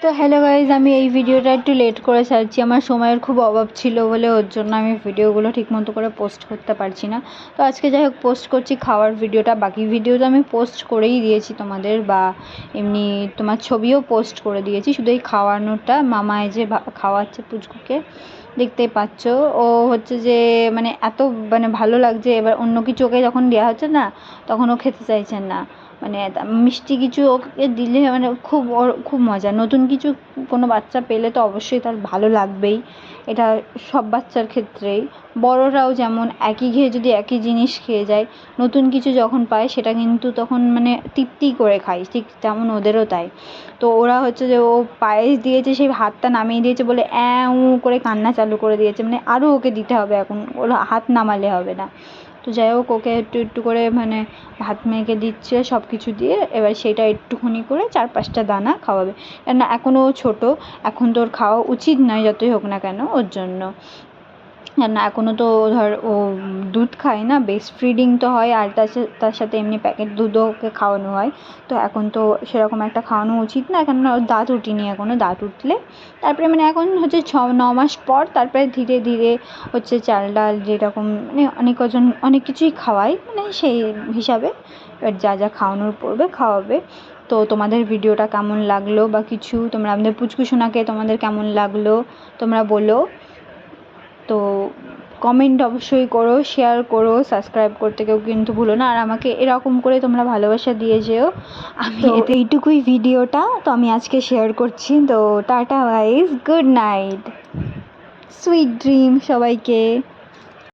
তো hello guys, আমি এই ভিডিওটা একটু লেট করে ছাড়ছি। আমার সময়ের খুব অভাব ছিল বলে ওর জন্য আমি ভিডিওগুলো ঠিকমতো করে পোস্ট করতে পারছি না। তো আজকে যাই হোক পোস্ট করছি খাওয়ার ভিডিওটা। বাকি ভিডিও তো আমি পোস্ট করেই দিয়েছি তোমাদের, বা এমনি তোমার ছবিও পোস্ট করে দিয়েছি। শুধু এই খাওয়ানোটা, মামায় যে খাওয়াচ্ছে পুচকুকে দেখতেই পাচ্ছ। ও হচ্ছে যে মানে এত মানে ভালো লাগছে। এবার অন্য কিছু ওকে যখন দেওয়া হচ্ছে না, তখন ও খেতে চাইছেন না। মানে মিষ্টি কিছু ওকে দিলে মানে ওর খুব মজা। নতুন কিছু কোনো বাচ্চা পেলে তো অবশ্যই তার ভালো লাগবেই, এটা সব বাচ্চার ক্ষেত্রেই। বড়রাও যেমন একই ঘেয়ে যদি একই জিনিস খেয়ে যায়, নতুন কিছু যখন পায় সেটা কিন্তু তখন মানে তৃপ্তি করে খায়, ঠিক তেমন ওদেরও তাই। তো ওরা হচ্ছে যে ও পায়েস দিয়েছে, সেই হাতটা নামিয়ে দিয়েছে বলে উ করে কান্না চালু করে দিয়েছে। মানে আরও ওকে দিতে হবে, এখন ওর হাত নামালে হবে না। তো যাই হোক ওকে একটু একটু করে মানে ভাত মেখে দিচ্ছে সব কিছু দিয়ে। এবার সেটা একটুখানি করে 4-5টা দানা খাওয়াবে, কেননা এখনও ও ছোটো। এখন তো ওর খাওয়া উচিত নয় যতই হোক না কেন ওর জন্য, কেননা এখনও তো ধর ও দুধ খায় না, ব্রেস্ট ফিডিং তো হয়, আর তার সাথে এমনি প্যাকেট দুধও ওকে খাওয়ানো হয়। তো এখন তো সেরকম একটা খাওয়ানো উচিত না, কেননা ওর দাঁত উঠিনি এখনও। দাঁত উঠলে তারপরে মানে এখন হচ্ছে 6-9 মাস পর তারপরে ধীরে ধীরে হচ্ছে চাল ডাল যেরকম মানে অনেক কিছুই খাওয়াই, মানে সেই হিসাবে এবার যা যা খাওয়ানোর পড়বে খাওয়াবে। তো তোমাদের ভিডিওটা কেমন লাগলো বা কিছু, তোমরা আমাদের পুচকু সোনাকে তোমাদের কেমন লাগলো তোমরা বলো। তো কমেন্ট অবশ্যই করো, শেয়ার করো, সাবস্ক্রাইব করতে কেউ কিন্তু ভুলো না। আর আমাকে এরকম করে তোমরা ভালোবাসা দিয়ে যেও। আমি এইটুকুই ভিডিওটা তো আমি আজকে শেয়ার করছি। তো tata guys, good night, sweet dream সবাইকে।